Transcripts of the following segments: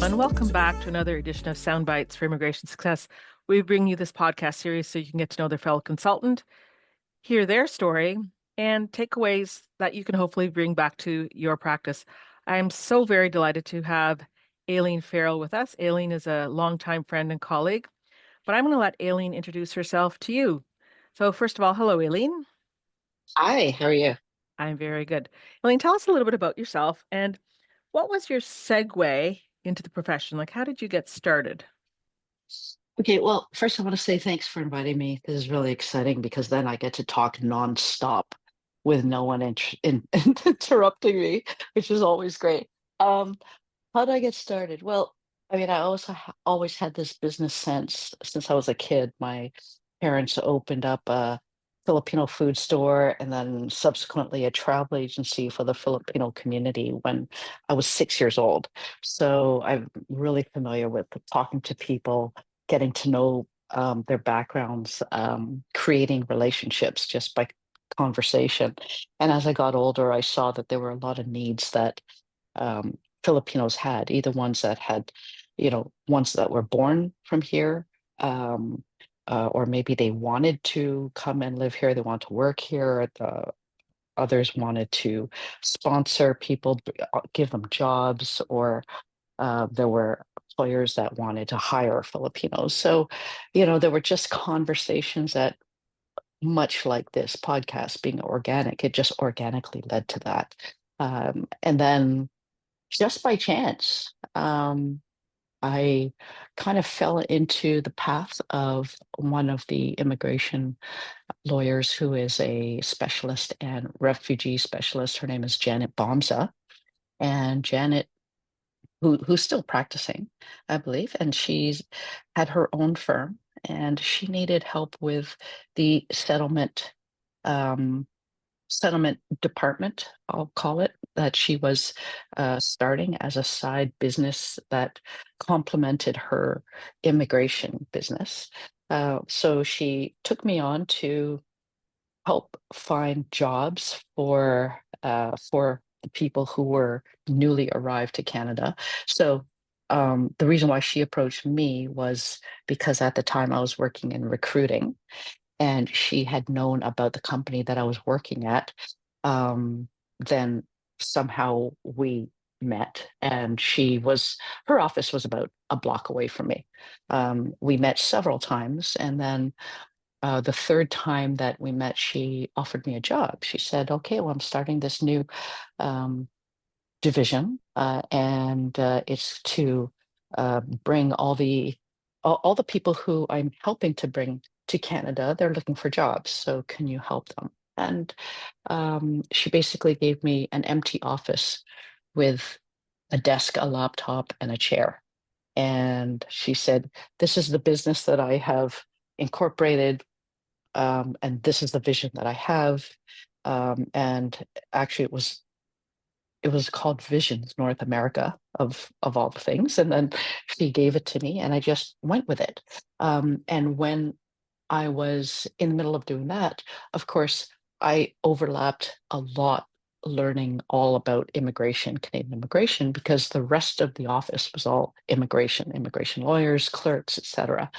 and welcome back to another edition of Sound Bites for Immigration Success. We bring you this podcast series so you can get to know their fellow consultant, hear their story, and takeaways that you can hopefully bring back to your practice. I am so very delighted to have Aileen Farrol with us. Aileen is a longtime friend and colleague, but I'm going to let Aileen introduce herself to you. So first of all, hello, Aileen. Hi, how are you? I'm very good. Aileen, tell us a little bit about yourself and what was your segue into the profession? Like, how did you get started? Okay, well, first I want to say thanks for inviting me. This is really exciting because then I get to talk nonstop with no one interrupting me, which is always great. Um, how did I get started? Well, I mean, always had this business sense since I was a kid. My parents opened up a Filipino food store and then subsequently a travel agency for the Filipino community when I was 6 years old. So I'm really familiar with talking to people, getting to know their backgrounds, creating relationships just by conversation. And as I got older, I saw that there were a lot of needs that Filipinos had, either ones that had, ones that were born from here, um, or maybe they wanted to come and live here, they want to work here. Others wanted to sponsor people, give them jobs, or there were employers that wanted to hire Filipinos. So, there were just conversations that, much like this podcast being organic, it just organically led to that. And then just by chance, I kind of fell into the path of one of the immigration lawyers who is a specialist and refugee specialist. Her name is Janet Bomza. And Janet, who's still practicing, I believe, and she's had her own firm and she needed help with the um, settlement department, I'll call it, that she was starting as a side business that complemented her immigration business. So she took me on to help find jobs for the people who were newly arrived to Canada. So the reason why she approached me was because at the time I was working in recruiting and she had known about the company that I was working at. Then somehow we met, and her office was about a block away from me. We met several times, and then the third time that we met, she offered me a job. She said, "Okay, well, I'm starting this new um, division, and it's to bring all the people who I'm helping to bring to Canada. They're looking for jobs, so can you help them?" And she basically gave me an empty office with a desk, a laptop, and a chair. And she said, "This is the business that I have incorporated, and this is the vision that I have." And actually, it was called Visions North America of all the things. And then she gave it to me, and I just went with it. And when I was in the middle of doing that, of course, I overlapped a lot learning all about immigration, Canadian immigration, because the rest of the office was all immigration lawyers, clerks, etc.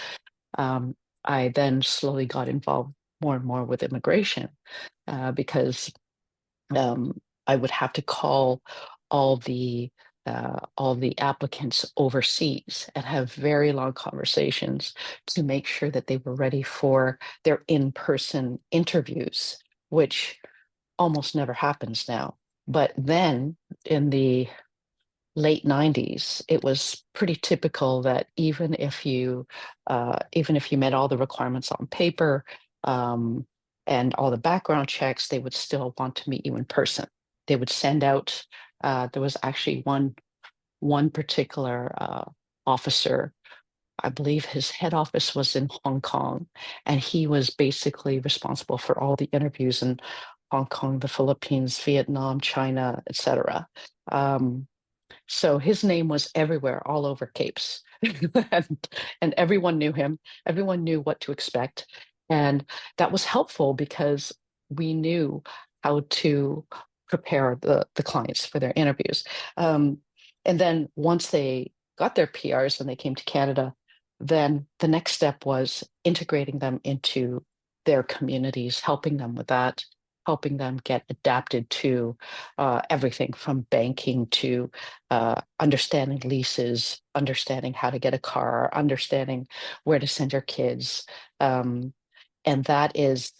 Um, I then slowly got involved more and more with immigration because I would have to call all the all the applicants overseas and have very long conversations to make sure that they were ready for their in-person interviews, which almost never happens now. But then in the late 90s, it was pretty typical that even if you met all the requirements on paper, um, and all the background checks, they would still want to meet you in person. They would send out. There was actually one particular officer. I believe his head office was in Hong Kong, and he was basically responsible for all the interviews in Hong Kong, the Philippines, Vietnam, China, etc. So his name was everywhere, all over Capes. and everyone knew him. Everyone knew what to expect. And that was helpful because we knew how to prepare the clients for their interviews. And then once they got their PRs and they came to Canada, then the next step was integrating them into their communities, helping them with that, helping them get adapted to everything from banking to understanding leases, understanding how to get a car, understanding where to send your kids. Um, and that is,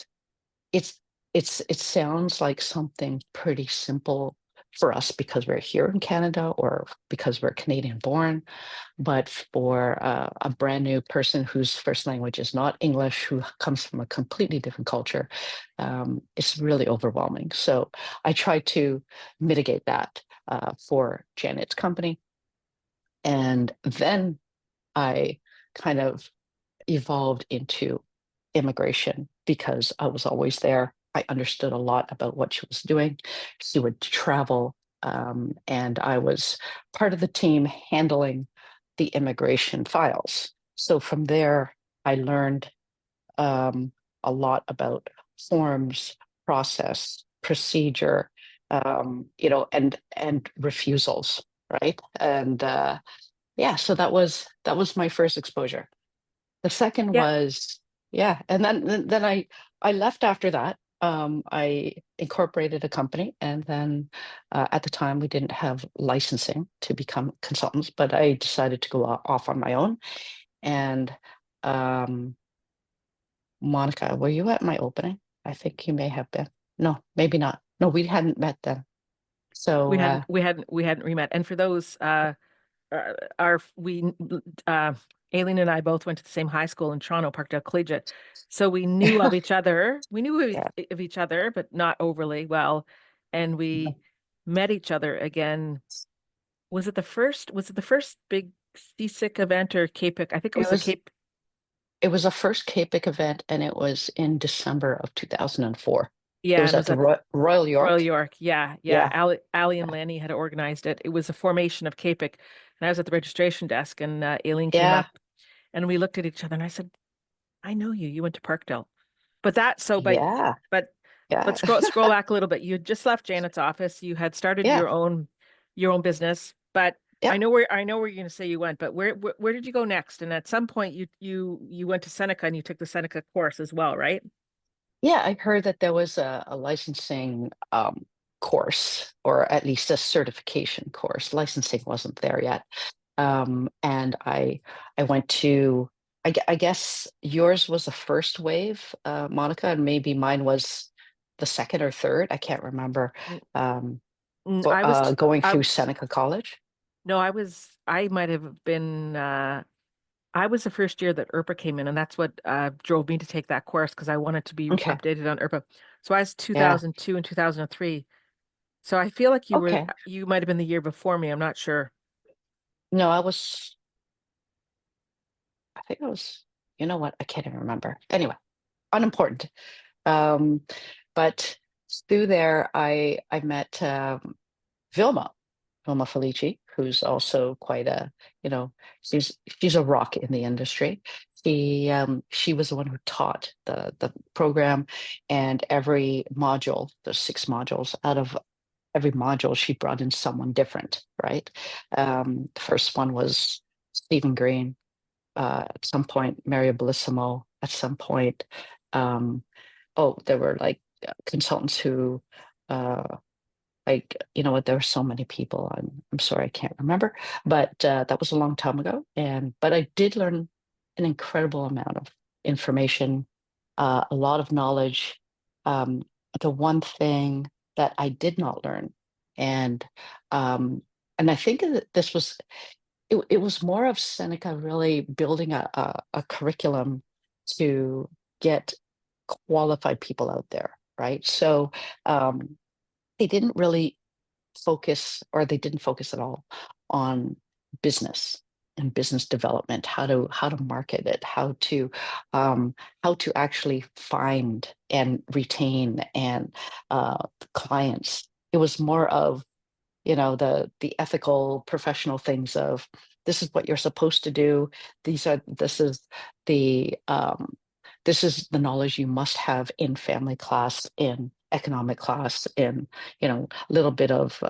it's it sounds like something pretty simple for us because we're here in Canada or because we're Canadian born, but for a brand new person whose first language is not English, who comes from a completely different culture, it's really overwhelming. So I try to mitigate that for Janet's company. And then I kind of evolved into immigration because I was always there. I understood a lot about what she was doing. She would travel, and I was part of the team handling the immigration files. So from there, I learned a lot about forms, process, procedure, and refusals, right? And yeah, so that was my first exposure. The second Yeah, was, yeah, and then I left after that. I incorporated a company, and then at the time we didn't have licensing to become consultants, but I decided to go off on my own. And um, Monica, were you at my opening? I think you may have been. No, maybe not. No, we hadn't met then. So we hadn't re-met. And for those our we Aileen and I both went to the same high school in Toronto, Parkdale Collegiate. So we knew of each other. We knew yeah, of each other, but not overly well. And we met each other again. Was it the first big CSIC event or CAPIC? I think it it was the was Cape. it was a first CAPIC event, and it was in December of 2004. It Yeah, was and it at was the at Royal Royal York. York. Yeah, yeah. Yeah, Allie and Lanny had organized it. It was a formation of CAPIC. And I was at the registration desk and Aileen came yeah, up and we looked at each other and I said, I know you. You went to Parkdale. But that so yeah, but yeah, scroll back a little bit. You had just left Janet's office. You had started yeah, your own business. But yeah. I know where you're going to say you went, but where did you go next? And at some point you went to Seneca and you took the Seneca course as well, right? Yeah, I heard that there was a licensing course, or at least a certification course. Licensing wasn't there yet. And I went to, I guess yours was the first wave, Monica, and maybe mine was the second or third. I can't remember. Mm, Um, I was going I through Seneca College. no, I might have been I was the first year that ERPA came in, and that's what drove me to take that course because I wanted to be Okay. updated on ERPA. So I was Yeah. 2002 and 2003. So I feel like Okay. you might have been the year before me. I'm not sure. No, I think I was, you know what? I can't even remember. Anyway, unimportant. Um, but through there, I met Vilma, Vilma Felici, who's also quite a, you know, she's a rock in the industry. She was the one who taught the program, and every module, there's 6 modules. Out of every module, she brought in someone different, right? The first one was Stephen Green. At some point, Mario Bellissimo. At some point, um, oh, there were like consultants who like, you know what, there were so many people. I'm sorry, I can't remember, but that was a long time ago. And but I did learn an incredible amount of information, a lot of knowledge. Um, the one thing that I did not learn, and um, and I think that this was it was more of Seneca really building a curriculum to get qualified people out there, right? So they didn't really focus, or they didn't focus at all on business and business development, how to market it, how to actually find and retain and clients. It was more of, the ethical professional things of, this is what you're supposed to do. The this is the knowledge you must have in family class, in economic class, in a little bit of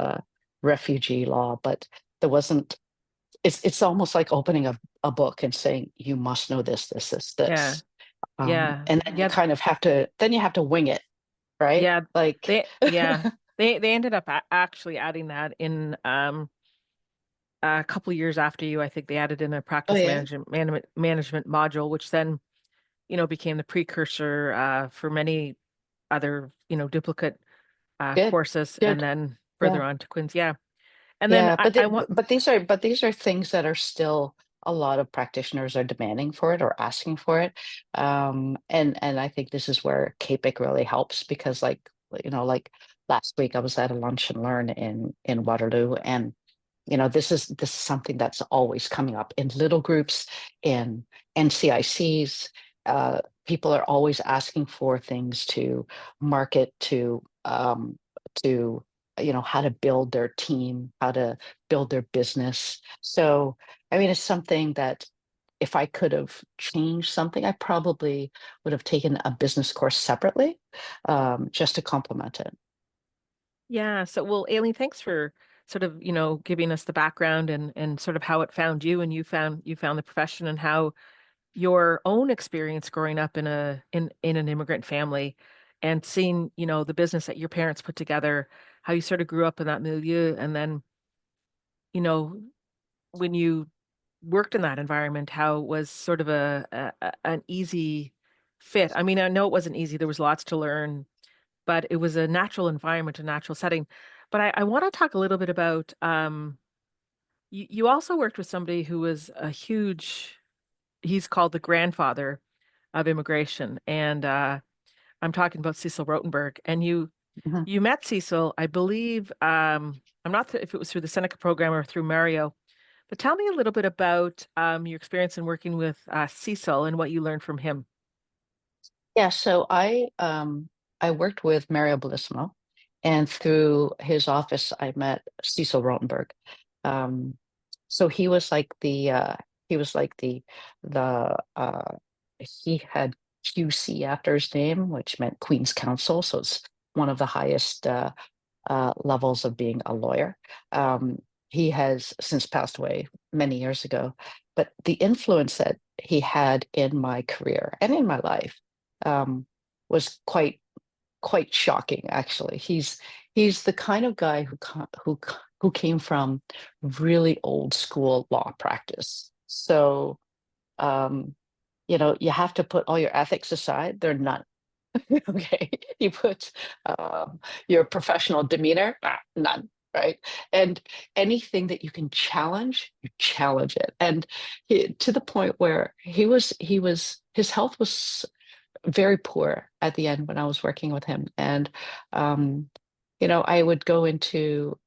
refugee law, but there wasn't it's almost like opening a book and saying, you must know this, this, this, Yeah. this. Yeah. And then you Yeah. kind of have to, then you have to wing it, right? Yeah. Like, Yeah. They ended up actually adding that in a couple years after you. I think they added in a oh practice yeah, management module, which then, became the precursor for many other, duplicate good, courses, and good. then further Yeah. on to Quince. Yeah. And then Yeah, I want, but these are things that are still a lot of practitioners are demanding for it or asking for it. And I think this is where CAPIC really helps because like last week I was at a lunch and learn in Waterloo, and this is something that's always coming up in little groups, in NCICs. People are always asking for things to market to how to build their team, how to build their business. So I mean, it's something that if I could have changed something, I probably would have taken a business course separately, just to complement it. yeah. So, well, Aileen, thanks for sort of, giving us the background and sort of how it found you, and you found the profession, and how your own experience growing up in an immigrant family and seeing, the business that your parents put together, how you sort of grew up in that milieu, and then, you know, when you worked in that environment, how it was sort of an easy fit. I mean, I know it wasn't easy. There was lots to learn, but it was a natural environment, a natural setting. But I want to talk a little bit about you also worked with somebody who was a huge, he's called the grandfather of immigration. And I'm talking about Cecil Rotenberg. And Mhm. you met Cecil, I believe, I'm not if it was through the Seneca program or through Mario, but tell me a little bit about your experience in working with Cecil and what you learned from him. Yeah, so I worked with Mario Bellissimo, and through his office, I met Cecil Rotenberg. Um, so he was like the he had QC after his name, which meant Queen's Counsel. So it's one of the highest levels of being a lawyer. Um, he has since passed away many years ago, but the influence that he had in my career and in my life um, was quite shocking. Actually, he's the kind of guy who came from really old school law practice. So um, you have to put all your ethics aside. They're none. Okay, you put your professional demeanor, none, right? And anything that you can challenge, you challenge it. And to the point where his health was very poor at the end when I was working with him. And um, I would go into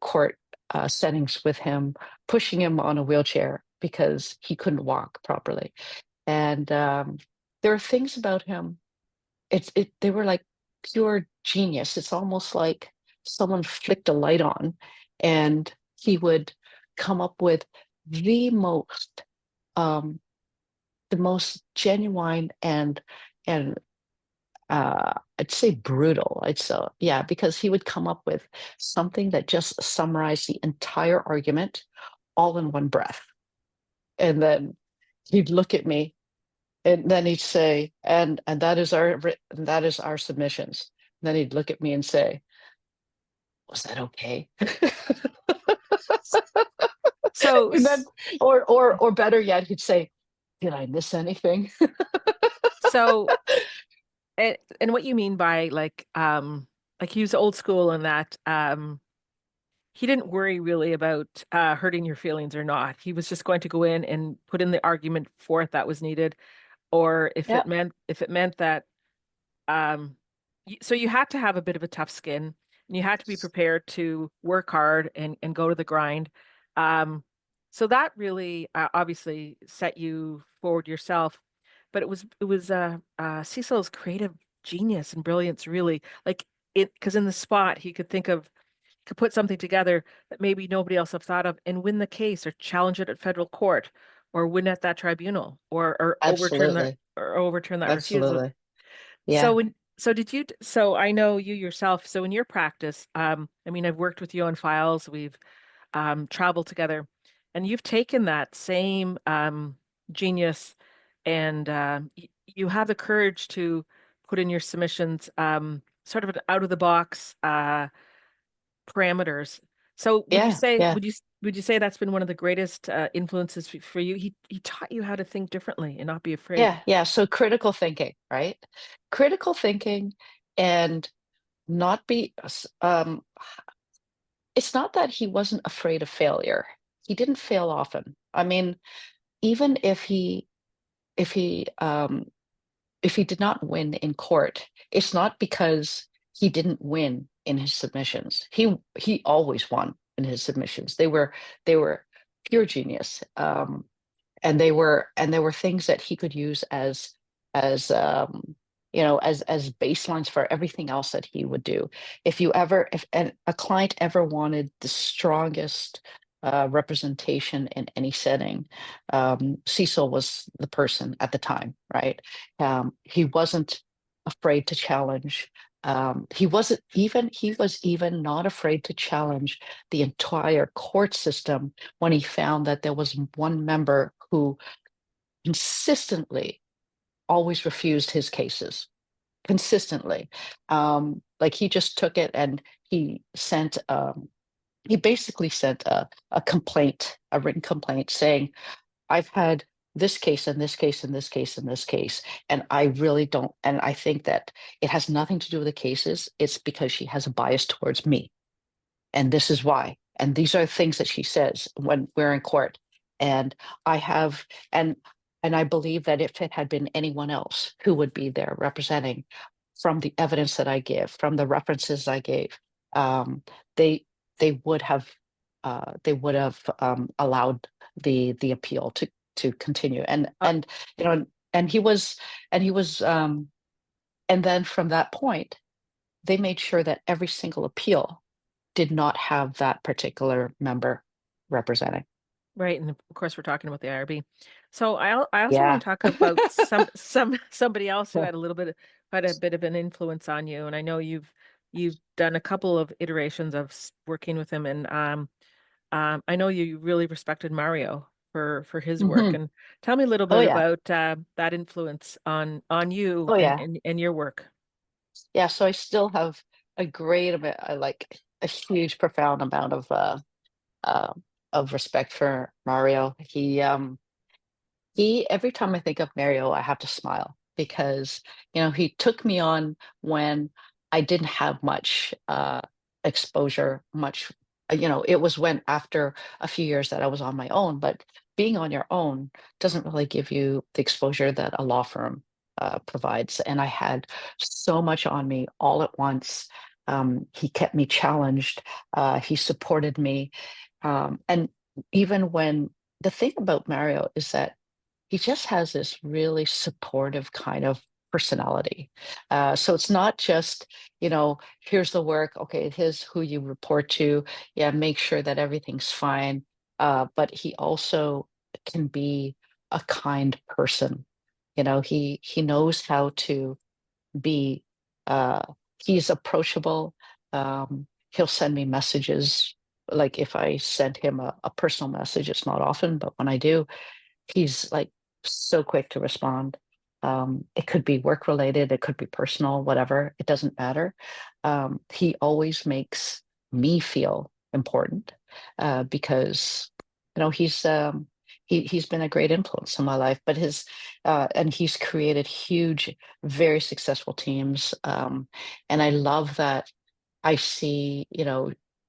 court settings with him, pushing him on a wheelchair because he couldn't walk properly. And there are things about him. They were like pure genius. It's almost like someone flicked a light on, and he would come up with the most um, the most genuine and I'd say brutal. Yeah, because he would come up with something that just summarized the entire argument all in one breath, and then he'd look at me. And then he'd say, and that is our submissions. And then he'd look at me and say, "Was that okay?" So, And then, or better yet, he'd say, "Did I miss anything?" so, and what you mean by like he was old school in that he didn't worry really about hurting your feelings or not. He was just going to go in and put in the argument for it that was needed, or Yeah, if it meant that so you had to have a bit of a tough skin, and you had to be prepared to work hard and go to the grind. Um, so that really obviously set you forward yourself, but it was Cecil's creative genius and brilliance really like it because in the spot he could think of could put something together that maybe nobody else have thought of and win the case or challenge it at federal court or win at that tribunal absolutely, or overturn that refusal. absolutely. So Yeah. so I know you yourself, so in your practice, I mean, I've worked with you on files. We've travel together. And you've taken that same genius and you have the courage to put in your submissions sort of an out of the box parameters. So Yeah, yeah, would you say that's been one of the greatest influences for you? He taught you how to think differently and not be afraid. yeah. So critical thinking, right? Critical thinking and not be, it's not that he wasn't afraid of failure. He didn't fail often. I mean, even if he if he did not win in court, it's not because he didn't win in his submissions. He always won in his submissions. They were pure genius. And there were things that he could use as as baselines for everything else that he would do. If a client ever wanted the strongest representation in any setting, Cecil was the person at the time, right? He wasn't afraid to challenge. He was even not afraid to challenge the entire court system when he found that there was one member who consistently always refused his cases. Consistently. Like he just took it and he basically sent a complaint, a written complaint saying, I've had this case and this case and this case and this case. And I really don't, and I think that it has nothing to do with the cases. It's because she has a bias towards me. And this is why. And these are things that she says when we're in court. And I have, and I believe that if it had been anyone else who would be there representing, from the evidence that I give, from the references I gave, um, they they would have allowed the appeal to continue. Uh, You know, and he was and then from that point, they made sure that every single appeal did not have that particular member representing. right, and of course we're talking about the IRB. So I also want Yeah. to talk about somebody else who had a bit of an influence on you, and I know you've done a couple of iterations of working with him, and I know you really respected Mario for his work. Hmm. And tell me a little Oh bit yeah. about that influence on you Oh yeah. and your work. Yeah. So I still have a great amount, like a huge, profound amount uh, of respect for Mario. He every time I think of Mario, I have to smile because he took me on when I didn't have much exposure, much it was when after a few years that I was on my own, but being on your own doesn't really give you the exposure that a law firm provides. And I had so much on me all at once. He kept me challenged. He supported me. And even when the thing about Mario is that he just has this really supportive kind of personality. So it's not just, here's the work, okay, here's who you report to. Yeah, make sure that everything's fine. But he also can be a kind person. He knows how to be, uh, he's approachable. He'll send me messages. Like if I send him a personal message, it's not often, but when I do, he's like so quick to respond. It could be work related, it could be personal, whatever, it doesn't matter. He always makes me feel important because he's been a great influence in my life. But and he's created huge, very successful teams. And I love that I see,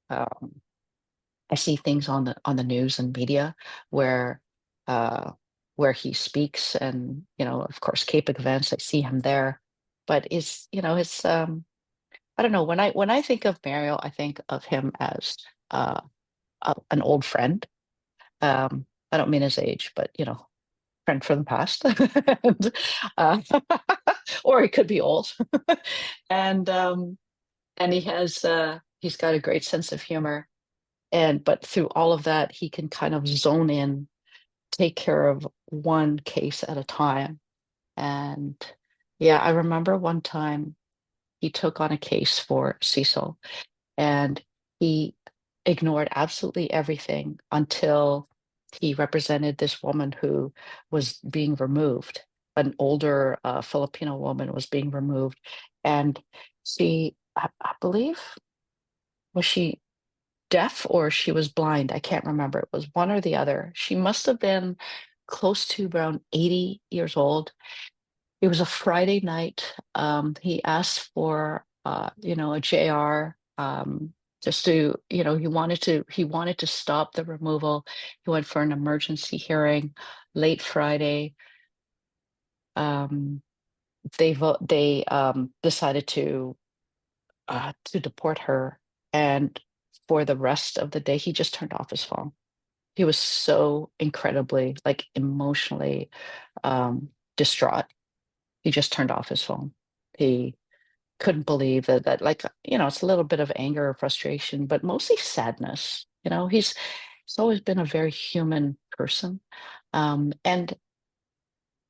um, I see things on the news and media where uh, where he speaks, and of course, CAPIC events. I see him there, but it's I don't know. When I think of Mario, I think of him as an old friend. I don't mean his age, but friend from the past, and, uh, or he could be old, and he's got a great sense of humor. But through all of that, he can kind of zone in, take care of one case at a time. And yeah, I remember one time he took on a case for Cecil, and he ignored absolutely everything until he represented this woman who was being removed. An older Filipino woman was being removed, and I believe, was she deaf or she was blind? I can't remember. It was one or the other. She must have been close to around 80 years old. It was a Friday night. He asked for, a JR, just to, he wanted to stop the removal. He went for an emergency hearing late Friday. Um, they decided to deport her, and for the rest of the day, he just turned off his phone. He was so incredibly, like, emotionally distraught. He just turned off his phone. He couldn't believe that, like, it's a little bit of anger or frustration, but mostly sadness. He's always been a very human person. And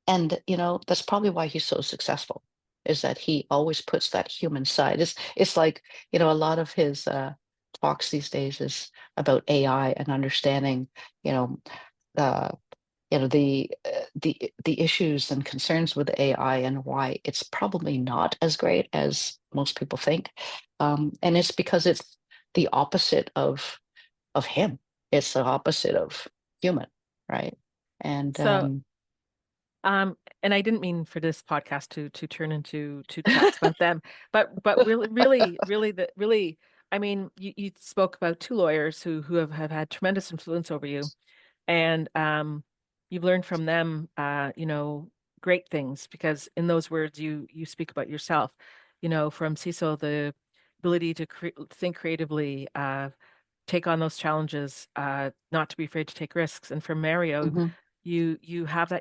that's probably why he's so successful, is that he always puts that human side. It's like, a lot of his talks these days is about AI and understanding, you know, uh, the issues and concerns with AI and why it's probably not as great as most people think. And it's because it's the opposite of him. It's the opposite of human, right? And So, and I didn't mean for this podcast to turn into two chats about them, but really, really, really, I mean, you spoke about two lawyers who have had tremendous influence over you, and you've learned from them, great things, because in those words you speak about yourself, from Cecil, the ability to think creatively, take on those challenges, not to be afraid to take risks. And for Mario, mhm, you have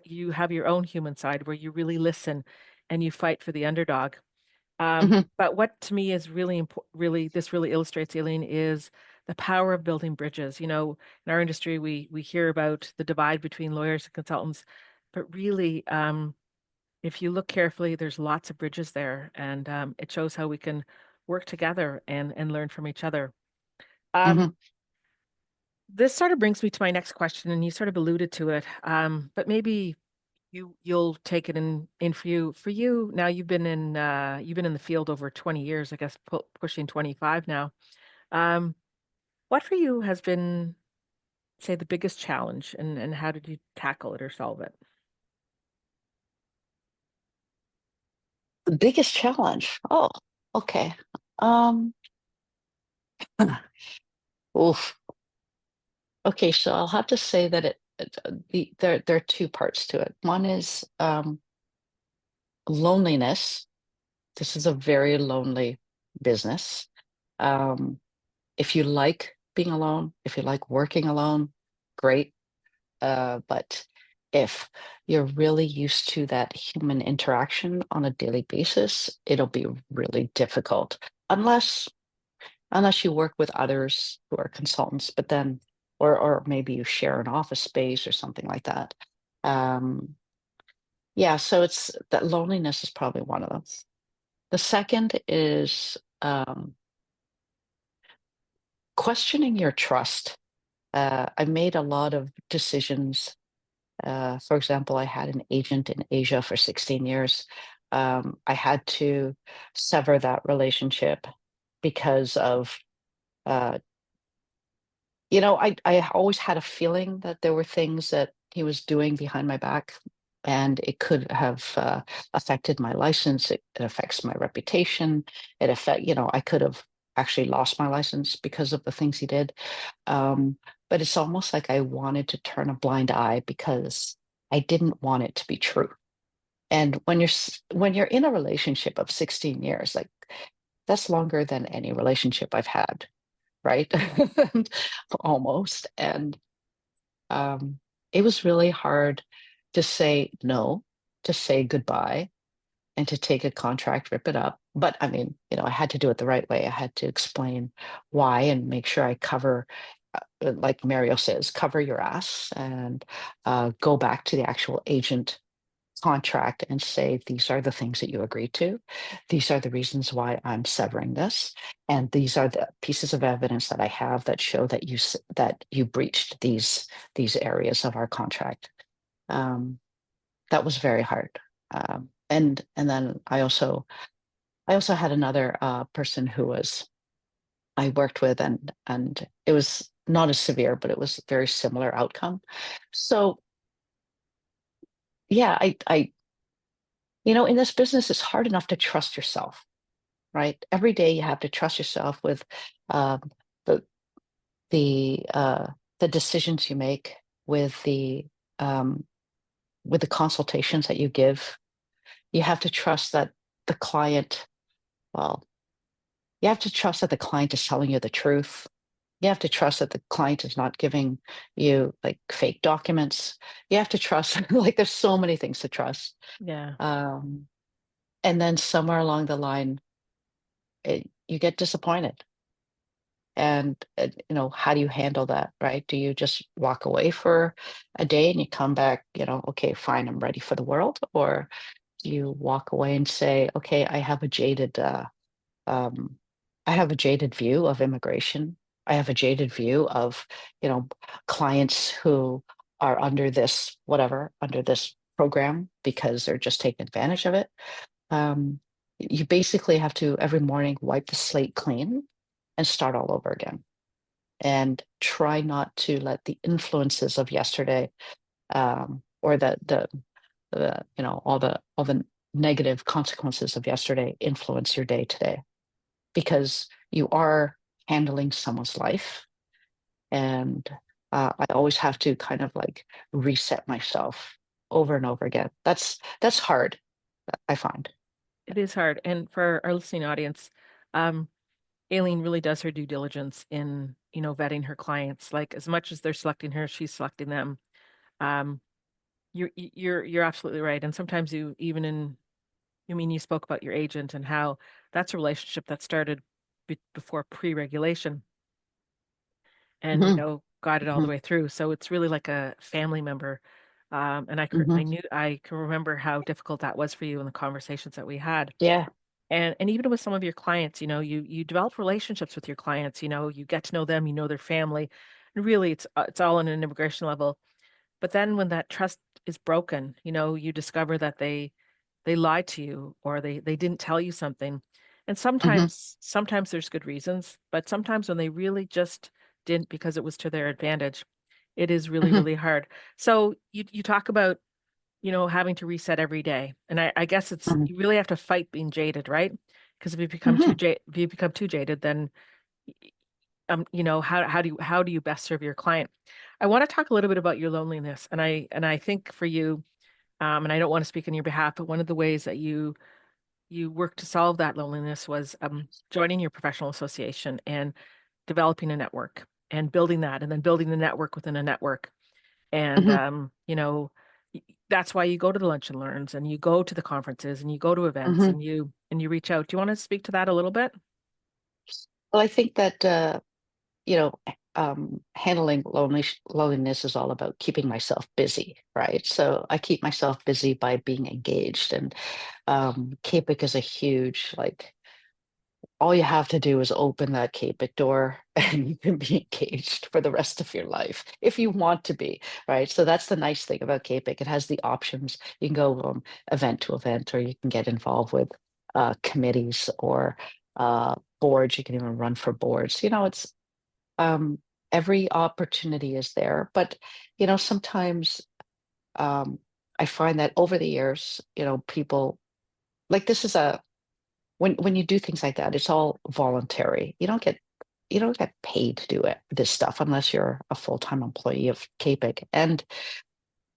you have your own human side where you really listen and you fight for the underdog. mhm, But what to me is really important, really, this really illustrates, Aileen, is the power of building bridges. In our industry, we hear about the divide between lawyers and consultants, but really, if you look carefully, there's lots of bridges there, and it shows how we can work together and learn from each other. Um, mhm. this sort of brings me to my next question, and you sort of alluded to it, but maybe you'll take it in for you now. You've been in the field over 20 years, I guess, pushing 25 now. Um, what for you has been, say, the biggest challenge, and how did you tackle it or solve it? The biggest challenge. Oh, okay. Um, oof. Okay, so I'll have to say that there are two parts to it. One is loneliness. This is a very lonely business. Um, if you like being alone, if you like working alone, great. But if you're really used to that human interaction on a daily basis, it'll be really difficult. Unless you work with others who are consultants, but then, or maybe you share an office space or something like that. Um, yeah, so it's that loneliness is probably one of them. The second is questioning your trust. I made a lot of decisions. For example, I had an agent in Asia for 16 years. I had to sever that relationship because of uh, I always had a feeling that there were things that he was doing behind my back, and it could have affected my license. It affects my reputation. I could have actually lost my license because of the things he did. Um, but it's almost like I wanted to turn a blind eye because I didn't want it to be true. And when you're in a relationship of 16 years, like, that's longer than any relationship I've had, right? Almost. And um, it was really hard to say no, to say goodbye, and to take a contract, rip it up. But I mean, I had to do it the right way. I had to explain why and make sure I cover, like Mario says, cover your ass, and go back to the actual agent contract and say, these are the things that you agreed to. These are the reasons why I'm severing this. And these are the pieces of evidence that I have that show that that you breached these areas of our contract. That was very hard. And then I also had another person who was I worked with, and it was not as severe, but it was a very similar outcome. So yeah, in this business, it's hard enough to trust yourself, right? Every day you have to trust yourself with um, the the uh, the decisions you make, with um, the consultations that you give. You have to trust that the client, well, you have to trust that the client is telling you the truth. You have to trust that the client is not giving you like fake documents. You have to trust, like, there's so many things to trust. Yeah. Um, and then somewhere along the line, you get disappointed. And, how do you handle that, right? Do you just walk away for a day and you come back, okay, fine, I'm ready for the world? Or do you walk away and say, okay, um, I have a jaded view of immigration. I have a jaded view of, you know, clients who are under this, whatever, under this program because they're just taking advantage of it. You basically have to every morning wipe the slate clean and start all over again, and try not to let the influences of yesterday, or all the negative consequences of yesterday influence your day today, because you are handling someone's life. And I always have to kind of like reset myself over and over again. That's hard, I find. It is hard. And for our listening audience, um, Aileen really does her due diligence in, vetting her clients. Like as much as they're selecting her, she's selecting them. Um, you're absolutely right. And sometimes you spoke about your agent and how that's a relationship that started before pre-regulation and, Hmm. got it all the Hmm. way through. So it's really like a family member. And Hmm. I can remember how difficult that was for you in the conversations that we had. Yeah. And even with some of your clients, you develop relationships with your clients, you get to know them, you know their family. And really it's all on an immigration level. But then when that trust is broken, you discover that they lied to you or they didn't tell you something. And Hmm. sometimes there's good reasons, but sometimes when they really just didn't because it was to their advantage, it is really, Hmm. really hard. So you talk about, having to reset every day. And I guess Hmm. you really have to fight being jaded, right? Because Hmm. if you become too jaded, then how do you best serve your client? I want to talk a little bit about your loneliness. And I think for you, and I don't want to speak on your behalf, but one of the ways that you worked to solve that loneliness was joining your professional association and developing a network and building that, and then building the network within a network. And Hmm. that's why you go to the lunch and learns, and you go to the conferences, and you go to events, Hmm. and you reach out. Do you want to speak to that a little bit? Well, I think that handling loneliness is all about keeping myself busy, right? So I keep myself busy by being engaged, and CAPIC is a huge, like, all you have to do is open that CAPIC door and you can be engaged for the rest of your life if you want to be, right? So that's the nice thing about CAPIC. It has the options. You can go from event to event, or you can get involved with committees or boards. You can even run for boards. It's um, every opportunity is there. But sometimes um, I find that over the years, people, like, this is a when you do things like that, it's all voluntary. You don't get paid to do this stuff unless you're a full-time employee of CAPIC. And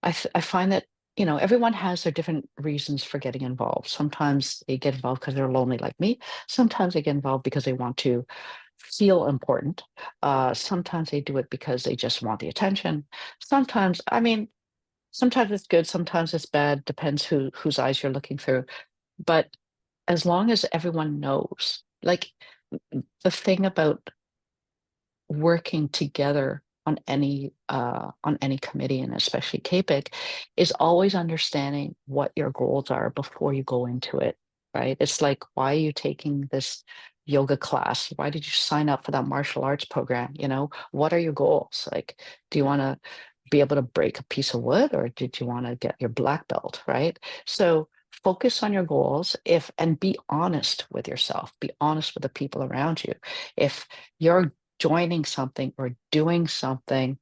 I find that everyone has their different reasons for getting involved. Sometimes they get involved because they're lonely like me. Sometimes they get involved because they want to feel important. Sometimes they do it because they just want the attention. Sometimes it's good, sometimes it's bad, depends whose eyes you're looking through. But as long as everyone knows, like, the thing about working together on any committee, and especially CAPIC, is always understanding what your goals are before you go into it, right? It's like, why are you taking this yoga class? Why did you sign up for that martial arts program? You know, what are your goals? Like, do you want to be able to break a piece of wood, or did you want to get your black belt, right? So focus on your goals, if and be honest with yourself, be honest with the people around you. If you're joining something or doing something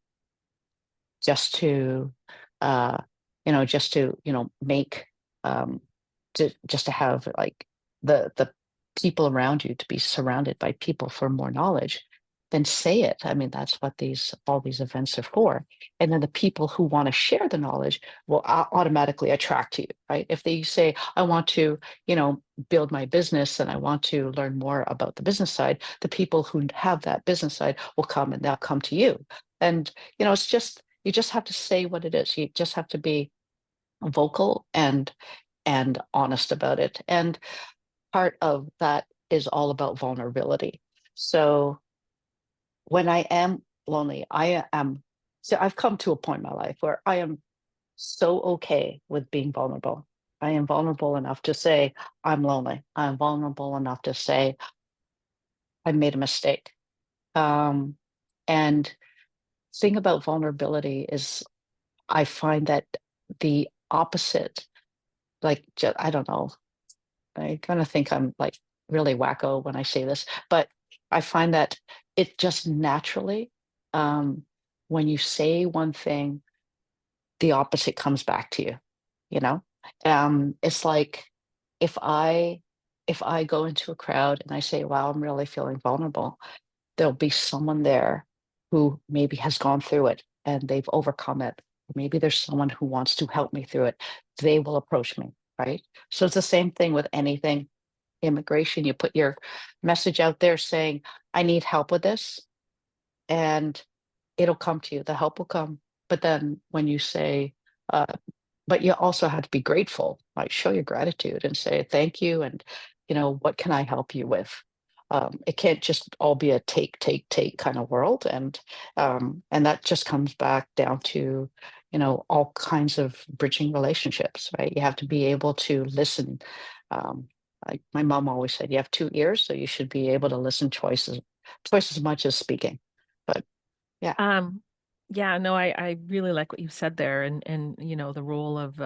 just to uh just to make um just to have like the people around you, to be surrounded by people for more knowledge, then say it. I mean, that's what these all these events are for. And then the people who want to share the knowledge will automatically attract you, right? If they say, I want to build my business and I want to learn more about the business side, the people who have that business side will come, and they'll come to you. And it's just, you just have to say what it is. You just have to be vocal and honest about it. And part of that is all about vulnerability. So when I am lonely, so I've come to a point in my life where I am so okay with being vulnerable. I am vulnerable enough to say I'm lonely. I'm vulnerable enough to say I made a mistake. Um, and thing about vulnerability is, I find that the opposite, like, I don't know, I kind of think I'm like really wacko when I say this, but I find that it just naturally, um, when you say one thing, the opposite comes back to you, you know? It's like, if I if I go into a crowd and I say, wow, I'm really feeling vulnerable, there'll be someone there who maybe has gone through it and they've overcome it. Maybe there's someone who wants to help me through it. They will approach me, right? So it's the same thing with anything immigration. You put your message out there saying, I need help with this, and it'll come to you. The help will come. But then when you say, uh, but you also have to be grateful, right? Show your gratitude and say thank you, and what can I help you with? It can't just all be a take, take, take kind of world, and that just comes back down to all kinds of bridging relationships, right? You have to be able to listen. Um, like my mom always said, you have two ears, so you should be able to listen twice as much as speaking. But yeah. Um, yeah, no, I really like what you said there, and the role of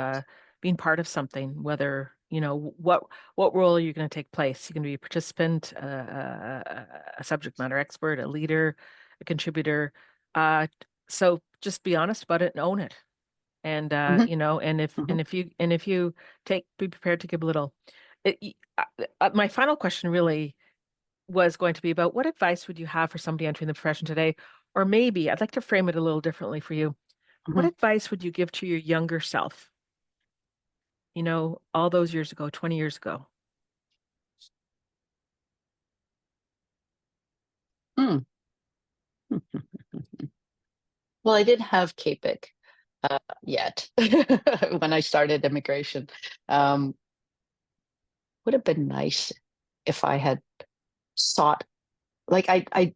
being part of something, whether what role are you going to take place? You can be a participant, a subject matter expert, a leader, a contributor. So just be honest about it and own it. And Mhm, and mhm, if you be prepared to give a little. My final question really was going to be about, what advice would you have for somebody entering the profession today? Or maybe I'd like to frame it a little differently for you. What mhm. advice would you give to your younger self, all those years ago, 20 years ago? Mm. Well, I didn't have CAPIC yet when I started immigration. Um, would have been nice if I had sought, like, I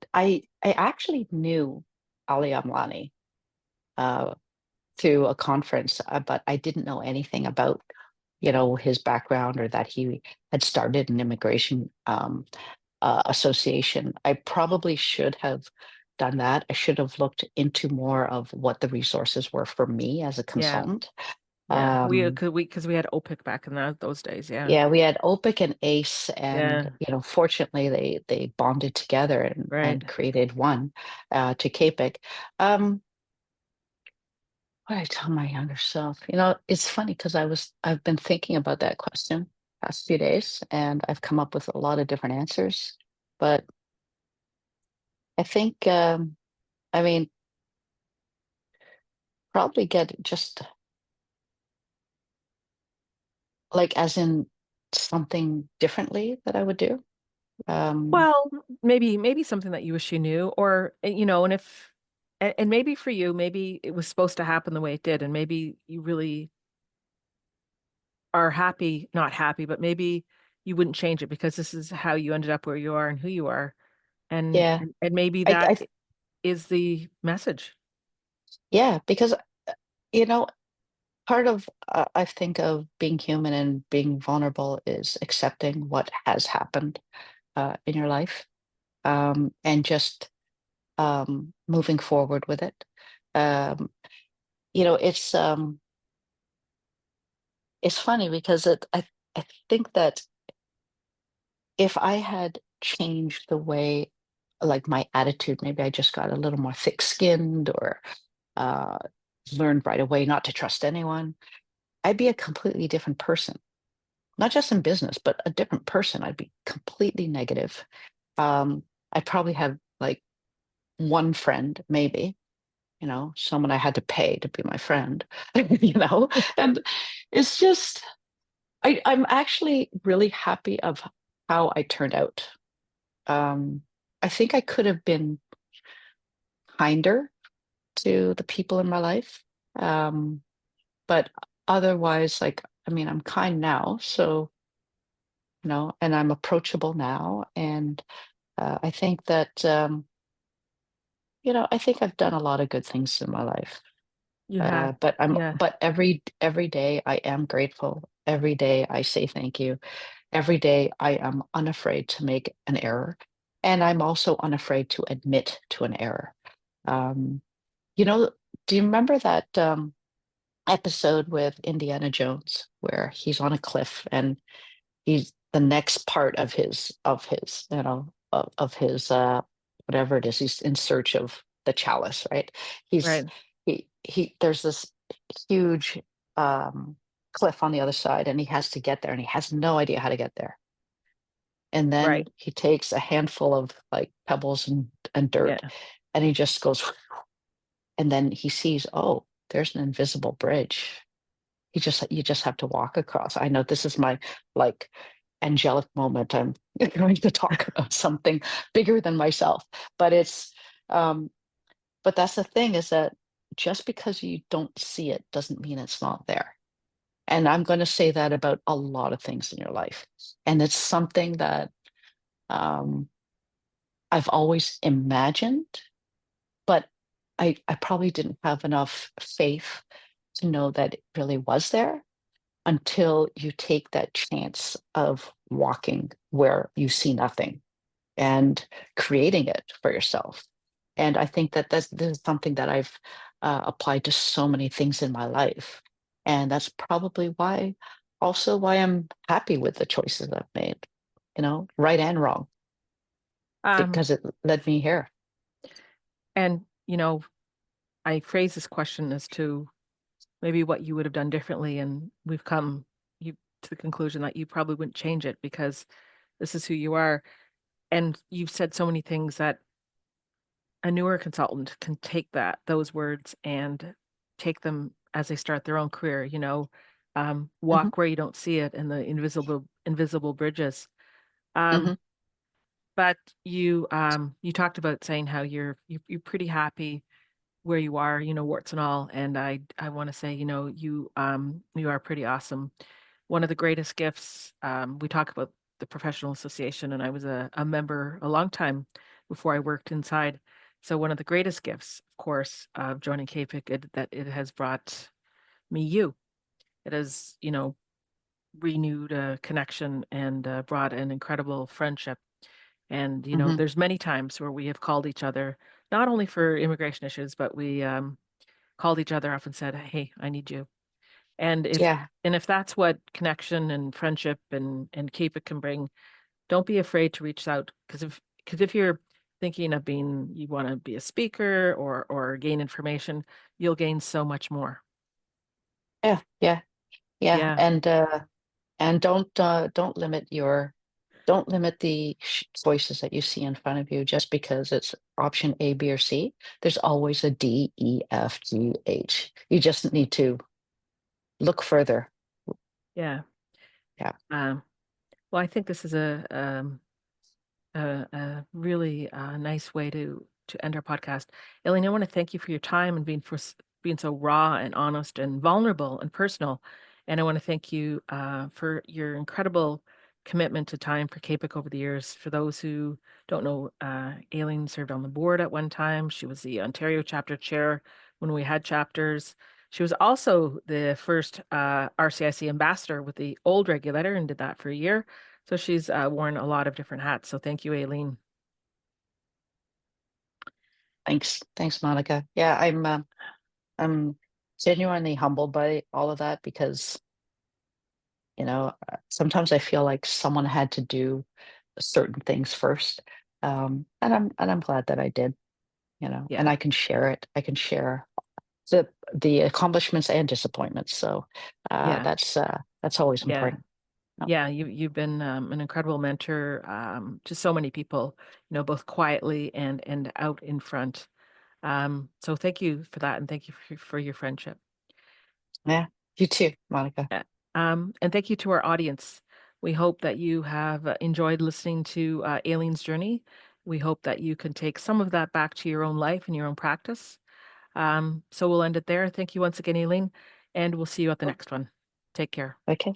actually knew Ali Amlani uh, through a conference, but I didn't know anything about his background, or that he had started an immigration association. I probably should have done that. I should have looked into more of what the resources were for me as a Yeah, consultant. yeah. Um, Because we had OPIC back in those days. Yeah, yeah, we had OPIC and ACE, and yeah, fortunately they bonded together right. and created one to CAPIC. Um, what did I tell my younger self? It's funny because I've been thinking about that question past few days, and I've come up with a lot of different answers. But I think, I mean, probably get just, like, as in something differently that I would do. Um, Well, maybe something that you wish you knew, or and maybe for you, maybe it was supposed to happen the way it did, and maybe you really are happy, not happy, but maybe you wouldn't change it because this is how you ended up where you are and who you are. And yeah, and maybe I, that I is the message. Yeah, because you know, part of I think of being human and being vulnerable is accepting what has happened in your life, and just moving forward with it. Um, it's funny because I think that if I had changed the way, like my attitude, maybe I just got a little more thick-skinned or uh, learned right away not to trust anyone, I'd be a completely different person. Not just in business, but a different person. I'd be completely negative. I'd probably have like one friend, maybe, someone I had to pay to be my friend, and it's just, I'm actually really happy of how I turned out. Um, I think I could have been kinder to the people in my life. Um, but otherwise, like, I mean, I'm kind now, so, and I'm approachable now. And I think that, I think I've done a lot of good things in my life. You have, yeah. But every day I am grateful. Every day I say thank you. Every day I am unafraid to make an error. And I'm also unafraid to admit to an error. Um, you know, do you remember that episode with Indiana Jones where he's on a cliff and he's the next part of his of his whatever it is, he's in search of the chalice, right? he's Right, he there's this huge um cliff on the other side and he has to get there and he has no idea how to get there, and then right. he takes a handful of like pebbles and dirt Yeah. and he just goes, and then he sees, oh, there's an invisible bridge. You just have to walk across. I know this is my like angelic moment. I'm going to talk about something bigger than myself, but um, but that's the thing, is that just because you don't see it doesn't mean it's not there. And I'm going to say that about a lot of things in your life. And it's something that um, I've always imagined, but I probably didn't have enough faith to know that it really was there until you take that chance of walking where you see nothing and creating it for yourself. And I think that this is something that I've applied to so many things in my life. And that's probably why I'm happy with the choices I've made, right and wrong, Um, because it led me here. and I phrase this question as to maybe what you would have done differently, and we've come you to the conclusion that you probably wouldn't change it because this is who you are. And you've said so many things that a newer consultant can take those words and take them as they start their own career, Hmm. walk where you don't see it and the invisible bridges. Um, Hmm. but you talked about saying how you're pretty happy where you are, warts and all. And I want to say, you are pretty awesome. One of the greatest gifts, we talk about the professional association, and I was a member a long time before I worked inside. So one of the greatest gifts, of course, of joining CAPIC, that it has brought me you. It has, renewed a connection and brought an incredible friendship. And, Hmm. there's many times where we have called each other, not only for immigration issues, but we called each other up and said, "Hey, I need you." And if Yeah. and if that's what connection and friendship and keep it can bring, don't be afraid to reach out. Because if you're thinking of you want to be a speaker or gain information, you'll gain so much more. Yeah. Yeah. Yeah. Yeah, And don't limit the choices that you see in front of you just because it's option A, B, or C. There's always a D, E, F, G, H. You just need to look further. yeah. Yeah. Um, well, I think this is a really nice way to end our podcast. Aileen, I want to thank you for your time and being so raw and honest and vulnerable and personal. And I want to thank you for your incredible commitment to time for CAPIC over the years. For those who don't know, Aileen served on the board at one time. She was the Ontario chapter chair when we had chapters. She was also the first RCIC ambassador with the old regulator and did that for a year. So she's worn a lot of different hats. So thank you, Aileen. Thanks, Monica. Yeah, I'm genuinely humbled by all of that because sometimes I feel like someone had to do certain things first, and I'm glad that I did. And Yeah, I can share it. I can share the accomplishments and disappointments. So yeah, that's always yeah. important. No, Yeah, you've been an incredible mentor to so many people, both quietly and out in front. So thank you for that, and thank you for your friendship. yeah, you too, Monica. Uh, and thank you to our audience. We hope that you have enjoyed listening to Aileen's journey. We hope that you can take some of that back to your own life and your own practice. So we'll end it there. Thank you once again, Aileen, and we'll see you at the next one. Take care. Okay.